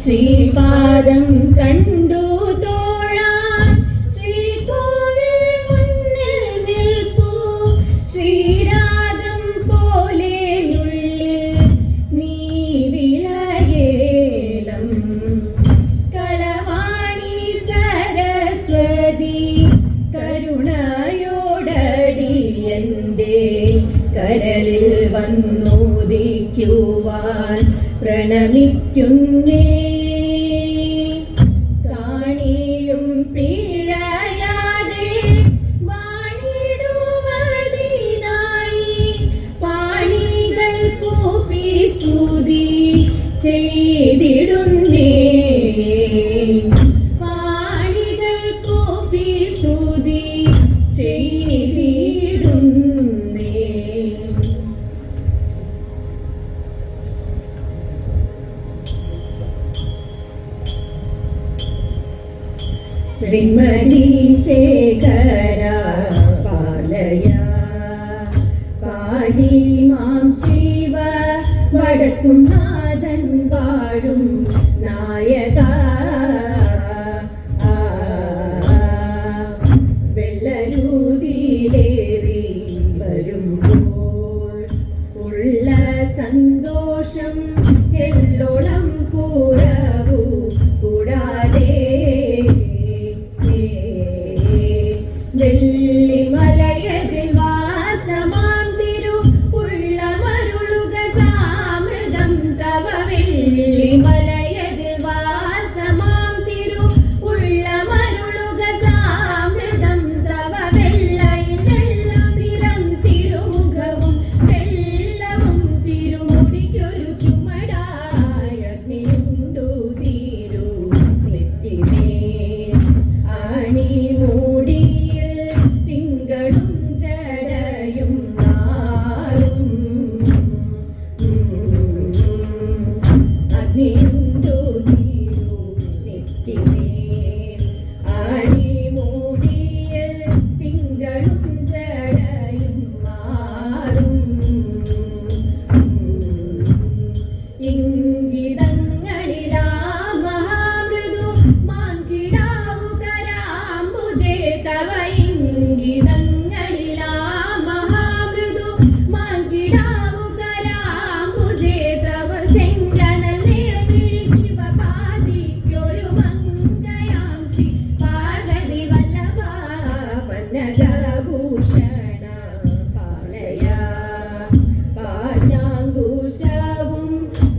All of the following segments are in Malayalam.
ശ്രീപാദം കണ്ടു തോഴാൻ ശ്രീകോവിൽ മുന്നിൽ നിൽപ്പൂ ശ്രീരാഗം പോലെയുള്ളിൽ നീ വിളകേളം കളവാണി സരസ്വതി കരുണയോടടിയന്റെ കരളിൽ വന്നുദിക്കുവാൻ പ്രണമിക്കുന്നേ. കാണിയും പിഴയാതെ വാണിടുവതിനായി പാണികൾ കൂപ്പി സ്തുതി ചെയ്തിടുന്നേ. പാണികൾ കൂപ്പി സ്തുതി ചെയ്തിടുന്നേ. വിമലീശേഖര പാലയ പാഹി മാം ശിവ വടക്കുംനാഥൻ വാഴും നായക. വെള്ളരൂതിയിലേറി വരുമ്പോൾ ഉള്ള സന്തോഷം എല്ലോളം കൂറവു കൂടാതെ വെള്ളിമലയതിൽ വാസമാം തിരു ഉള്ളമരുളുക സാമൃതം തവ. വെള്ളിമലയതിൽ വാസമാം തിരു ഉള്ളമരുളുക സാമൃതം തവ. വെള്ളയിൽ വെള്ളനിറം തിരുമുഖവും വെള്ളവും തിരുമുടിക്കൊരു ചുമടായ അഗ്നിയുണ്ടു തീരു നെറ്റിമേൽ ആണി മൂടി ജടയും നാറും അഗ്നിയുണ്ടു തീരു നെറ്റിമേൽ ആണി മൂടിയിൽ തിങ്കളും ജടയും മാറും. ഇംഗിതങ്ങളിലാ മഹാമൃദു മാൻകിടാവു കരാംബുജേ തവ. ഇംഗിതങ്ങളിലാ മഹാമൃദു മാൻകിടാവു കരാംബുജേ തവ. ചെങ്കനൽ നേർമിഴി ശിവപാദിക്കൊരു മങ്കയാം ശ്രീ പാർവതി വല്ലഭ പന്നഗഭൂഷണ പാലയ. പാശാങ്കുശവും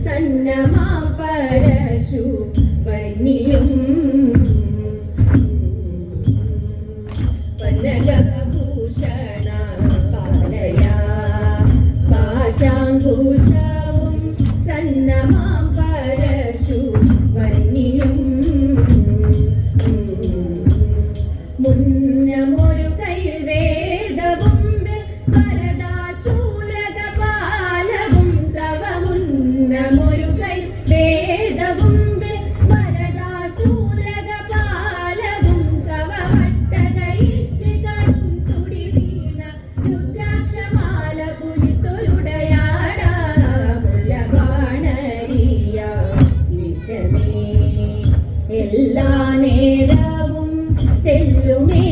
സന്നമാ പരശു വന്യം പന്നഗഭൂഷണ പാലയ. പാശാങ്കുശവും സന്നമാം പരശു വന്യം. മുന്നമൊരു കൈയിൽ വേദവും വരദാശൂലക പാലവും തവ. മുന്നമൊരു കൈ വേദവും വരദാശൂലക പാലവും തവ. വട്ടകയിഷ്ടികളും തുടി വീണ രുദ്രാക്ഷമാല പുലിത്തൊരുടയാട മുല്ലബാണരിയ വിഷമേ. എല്ലാ നേരവും തെല്ലുമേ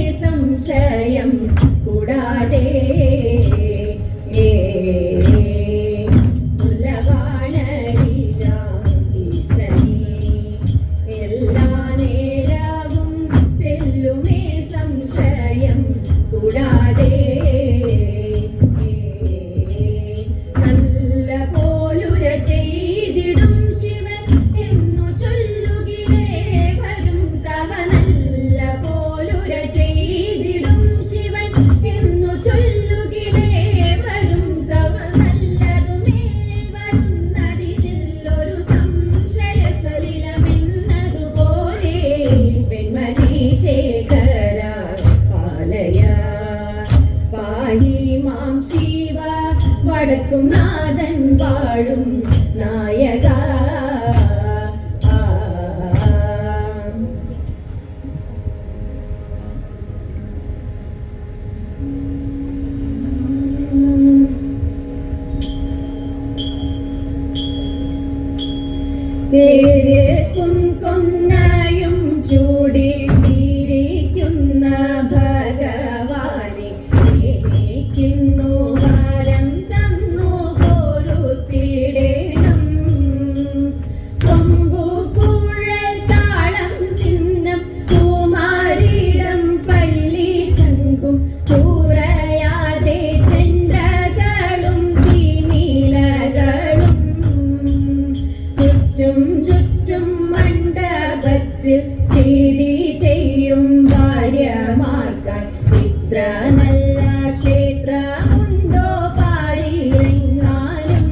ലോകത്തിൽ സ്ഥിതി ചെയ്യും ഭാര്യമാർക്കായി ഇത്ര നല്ല ക്ഷേത്രമുണ്ടോ പാരിലെങ്ങാനും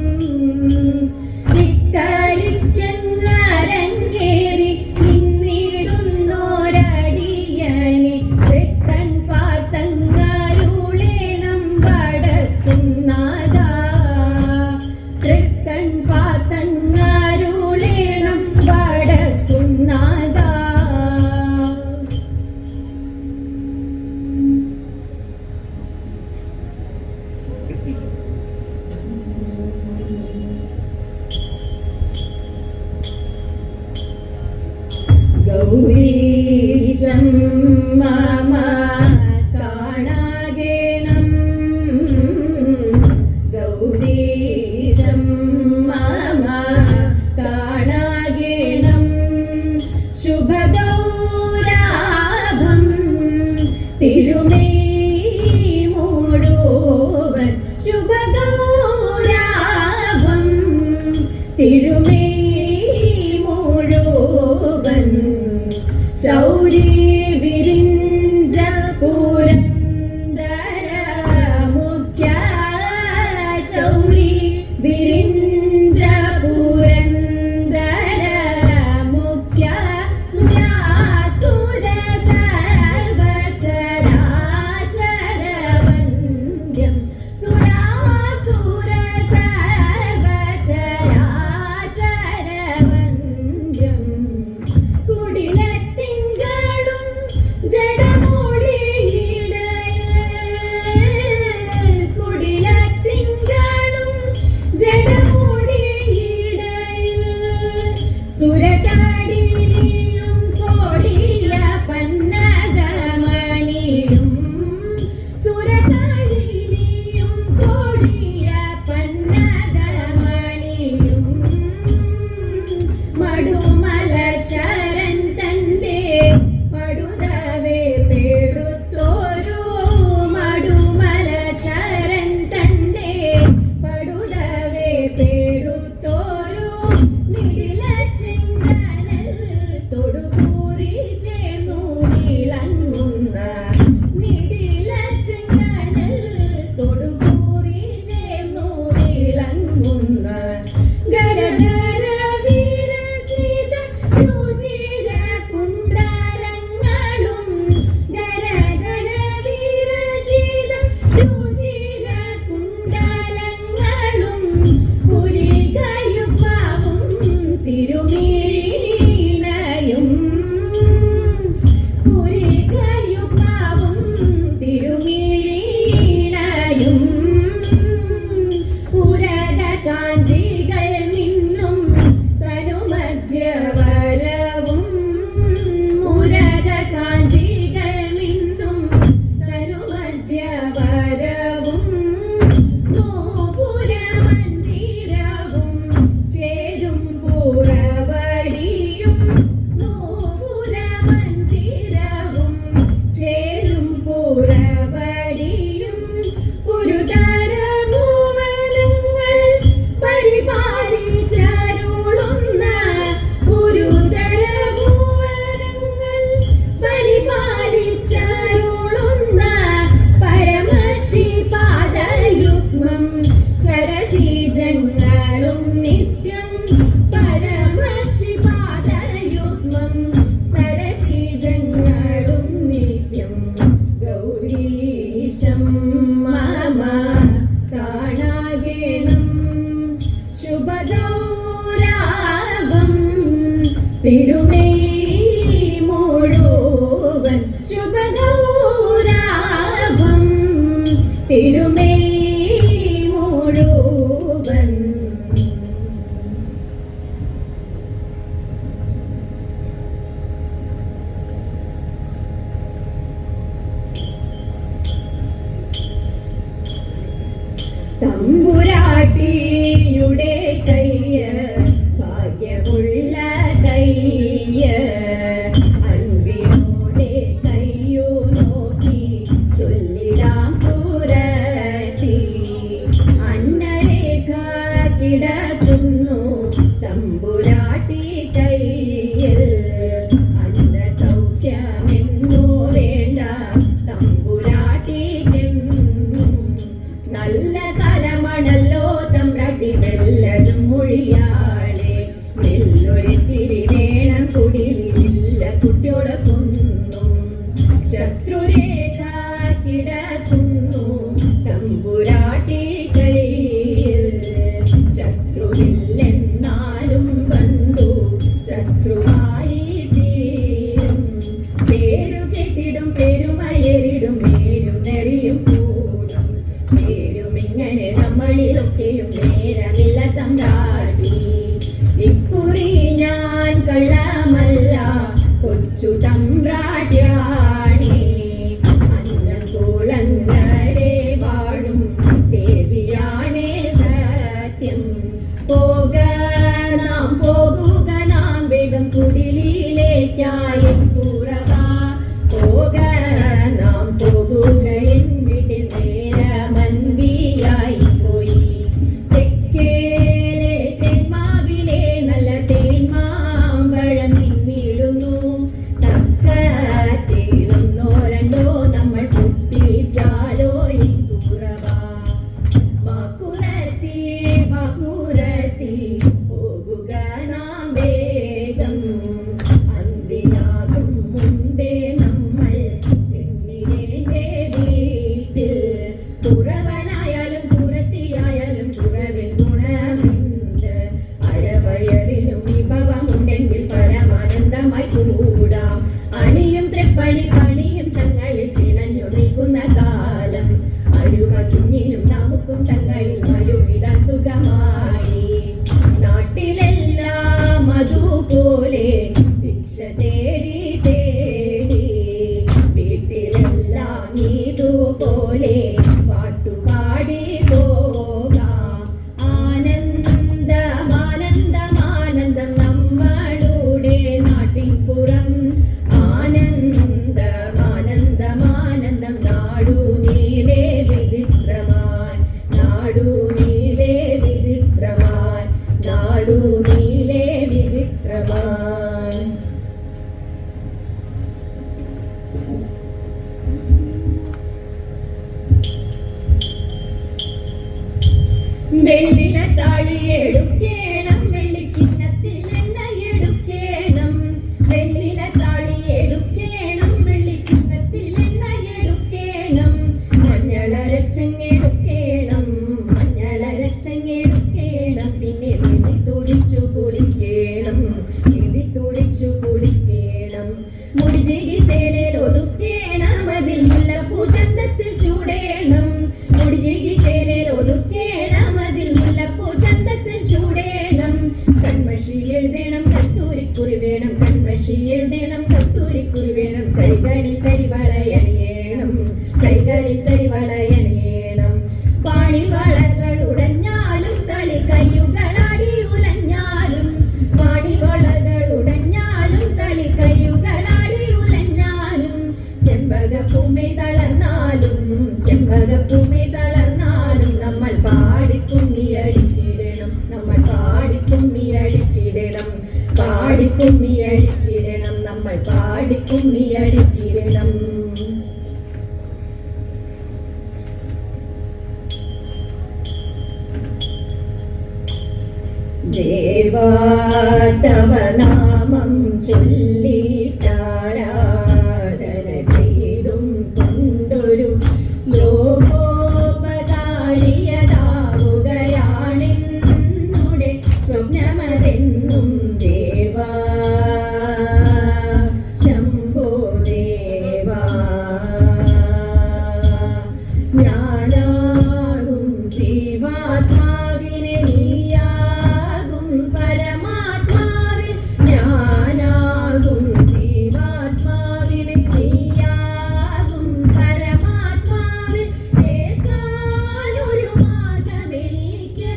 ഇക്കളിക്കങ്ങരങ്ങേറി നിന്നിടുന്നോരടിയനെ തൃക്കൺ പാർത്തങ്ങരുളേണം വടക്കുന്നാഥാ തൃക്കൺ പാർത്തങ്ങരുളേണം വടക്കുന്നാഥാ. ഗൗരീശം മമ കാണാകേണം ഗൗരീശം മമ കാണാകേണം ശുഭഗൗരാഭം തിരുമേനി മുഴുവൻ ശുഭഗൗരാഭം തിരുമേനി മുഴുവൻ ശൗരി വിരിഞ്ച പുരന്ദര മുഖ്യ ശൗരി വിരിഞ്ച പുരന്ദര മുഖ്യ സുരാസുര സർവചരാചര വന്ദ്യം സുരാസുര സർവചരാചര വന്ദ്യം കുടിലത്തിങ്കളും ജഡമൂടിയിടയിൽ കുടിലത്തിങ്കളും ജഡമൂടിയിടയിൽ സുരകാടിനിയും കോടിയ പന്നകമണിയും സുരകാടിനിയും കോടിയ പന്നകമണിയും മടുമല ശരൻ തന്റെ പടുതവേ പേടുത്തോരു മടുമല ശരൻ തന്റെ പടുതവേ പേടുത്തോരു മിടില ചെങ്കനൽ തൊടുകൂറി ചേർന്നു വിളങ്ങുന്ന മിടില ചെങ്കനൽ തൊടുകൂറി ചേർന്നു വിളങ്ങുന്ന ഗരഗര വീരചിത രുചിര കുണ്ടലങ്ങളും ഗരഗര വീരചിത രുചിര കുണ്ടലങ്ങളും പുരികയുപ്പാവും തിരുമിഴിനയും പുരികയുപ്പാവും തിരുമിഴിനയും പുരക കാഞ്ചികൾ മിന്നും തനുമധ്യവരവും മുരക കാഞ്ചികൾ മിന്നും തനുമധ്യവരവും നോപുരമഞ്ജിരവും ചേരും പുറവടിയും നോപുരമഞ്ജിരവും ചേരും പുറവടിയും പുരുതര ഭുവനങ്ങൾ പരിപാലിച്ചരുളുന്ന പുരുതര ഭുവനങ്ങൾ പരിപാലിച്ചരുളുന്ന പരമശ്രീപാദയുഗ്മം സരസീജങ്ങളും നിത്യം പരമശ്രീപാദയുഗ്മം സരസീജങ്ങളും നിത്യം ഗൗരീശം മമ കാണാകേണം ശുഭഗൗരാഭം തിരുമേനി മുഴുവൻ ശുഭഗൗരാഭം തിരുമേനി മുഴുവൻ. തമ്പുരാട്ടിയുടെ കയ്യ ഭാഗ്യമുള്ള കയ്യ അൻപിനോടെ കയ്യു നോക്കി ചൊല്ലിടാം പുരട്ടി അന്നരേഖ കിടക്കുന്നു തമ്പുരാട്ടി കയ്യിൽ ആയി തീരും. പേരു കെട്ടിടും പെരുമയരിടും നേരും നെറിയും കൂടും ചേരും ഇങ്ങനെ നമ്മളിലൊക്കെയും നേരമില്ല തമ്പ്രാട്ടി. ഇക്കുറി ഞാൻ കള്ളമല്ല കൊച്ചു തമ്പ്രാട്യാണി. അന്നകുളങ്ങരെ വാഴും ദേവിയാണേ സത്യം. നാം പോകുക നാം വേഗം കുടിലിലേക്കായി കുറവ. നാം പോകുക എൻ വീട്ടിൽ നേരമൻപിയായി പോയി. തെക്കേലെ തേന്മാവിലെ നല്ല തേന്മാമ്പഴം നിന്നിടുന്നു. തക്കത്തിലൊന്നോ രണ്ടോ നമ്മൾ പൊട്ടിച്ചാലോ ഈ കുറവ. വാക്കുറത്തി വാക്കുറത്തി പോകുക നാം വേഗം. അന്തിയാകും മുൻപേ നമ്മൾ ചെന്നിടേണ്ടേ വീട്ടിൽ. കുറവനായാലും കുറത്തിയായാലും കുറവിൽ ഗുണമിണ്ട്. അരവയറിലും വിഭവമുണ്ടെങ്കിൽ പരമാനന്ദമായി കൂടാം. അണിയും തൃപ്പണി പണിയും തങ്ങളിൽ പിണഞ്ഞു നിൽക്കുന്ന കാലം. അരുമ കുഞ്ഞിനും നമുക്കും തങ്ങളിൽ വരുവിടാൻ സുഖമായി. നാട്ടിലെല്ലാം അതുപോലെ ഭിക്ഷ തേടി തേടി. വീട്ടിലെല്ലാം ഇതുപോലെ പാട്ടുപാടി പോകാം. ആനന്ദമാനന്ദമാനന്ദം നമ്മളുടെ നാട്ടിൻ പുറം. ആനന്ദമാനന്ദമാനന്ദം നാടു നീലേ വിചിത്രമായി. നാടു നീലേ വിചിത്രമായി. നാടു നീലേ വിചിത്രമായി. വെള്ളില താളിയെടുക്കേണം വെള്ളിക്കിണ്ണത്തിൽ എണ്ണയെടുക്കേണം. വെള്ളില താളിയെടുക്കേണം വെള്ളിക്കിണ്ണത്തിൽ എണ്ണയെടുക്കേണം. മഞ്ഞളരച്ചങ്ങെടുക്കേണം മഞ്ഞളരച്ചങ്ങെടുക്കേണം. പിന്നെ നിധി തുടിച്ചു കുളിക്കേണം നിധി തുടിച്ചു കുളിക്കേണം. മുടിചേകി ചേലയിൽ ഒതുക്കേണം അതിൽ മുല്ലപ്പൂ ചന്തത്തിൽ ചൂടേണം. മുടിചേകി ചേലയിൽ ഒതുക്കേണം അതിൽ മുല്ലപ്പൂ ചന്തത്തിൽ ചൂടേണം. കൺമഷി എഴുതണം കസ്തൂരിക്കുറി വേണം. കൺമഷി എഴുതണം കസ്തൂരിക്കുറി വേണം. കൈകളിൽ കരിവളയണിയേണം കൈകളിൽ കരിവളയണിയേണം. പാണിവളകൾ ഉടഞ്ഞാലും തളി കയ്യുകളാടി ഉലഞ്ഞാലും. പാണിവളകൾ ഉടഞ്ഞാലും തളി കയ്യുകളാടി ഉലഞ്ഞാലും. ചെമ്പകപ്പൂമി തളർന്നാലും ചെമ്പകപ്പൂമി തളർന്നാലും നമ്മൾ പാടിക്കുമ്മിയടിച്ചിടണം. നമ്മൾ പാടിക്കുമ്മിയടിച്ചിടണം പാടിക്കുമ്മിയടിച്ചിടണം. നമ്മൾ പാടിക്കുമ്മിയടിച്ചിടണം. ദേവാ തവ നാമം ചൊല്ലിട്ടാരാധന ചെയ്തും കൊണ്ടൊരു ലോകോപകാരിയതാവുകയാണെന്നുടെ സ്വപ്നമതെന്നും. ദേവാ ശംഭോ ദേവാ. ഞാനാകും ജീവാത്മാവിനെ നീയാകും പരമാത്മാവിൽ. ഞാനാകും ജീവാത്മാവിനെ നീയാകും പരമാത്മാവിൽ. ചേർക്കാനൊരു മാർഗമെനിക്ക്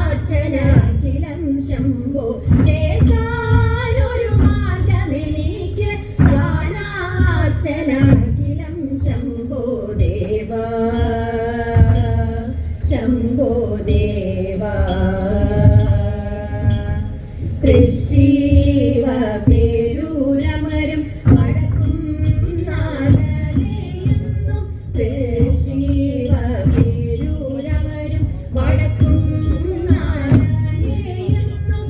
ഗാനാർച്ചനാഖിലം ശംഭോ. ചേർക്കാനൊരു മാർഗമെനിക്ക് ഗാനാർച്ചനാഖിലം ശംഭോ ദേവാ ശംഭോ ദേവാ. തൃശ്ശീവ പേരൂരമരും വടക്കും നാദനെയുന്നു. തൃശ്ശീവ പേരൂരമരും വടക്കും നാദനെയുന്നു.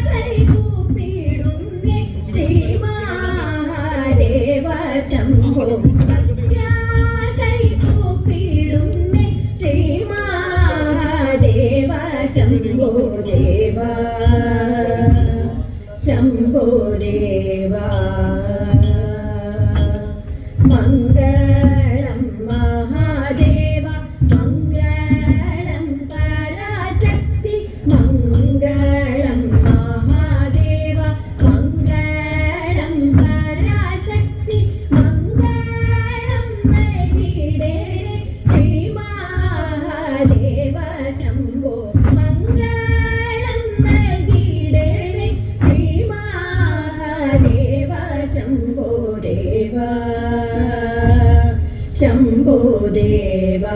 കൈകൂപ്പിടുന്നേ ശ്രീമഹാദേവ ശംഭോ. കൈകൂപ്പിടുന്നേ ശ്രീമഹാദേവ ശംഭോ ദേവാ. ശംഭോ ദേവാ മംഗളം മഹാദേവ മംഗളം പരാശക്തി മംഗളം മഹാദേവ മംഗളം പരാശക്തി മംഗളം നൽകിടേണേ ശ്രീ മഹാദേവ ശംഭോ മംഗളം നൽകിടേണേ ശ്രീ മഹാദേവ ശംഭോ ദേവാ ശംഭോ ദേവാ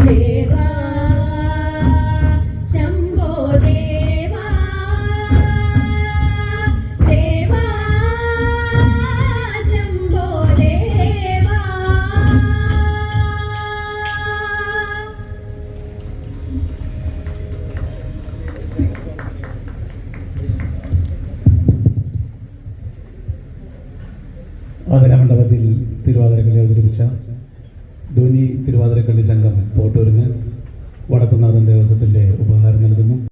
ദേവാ ശംഭോ ദേവാ ദേവാ ശംഭോ ദേവാ. ആദരമണ്ഡപത്തിൽ തിരുവാതിരക്കളി അവതരിപ്പിച്ച ധ്വനി തിരുവാതിരക്കളി സംഘം പോട്ടൂരിന് വടക്കുന്നാഥൻ ദേവസ്വത്തിൻ്റെ ഉപഹാരം നൽകുന്നു.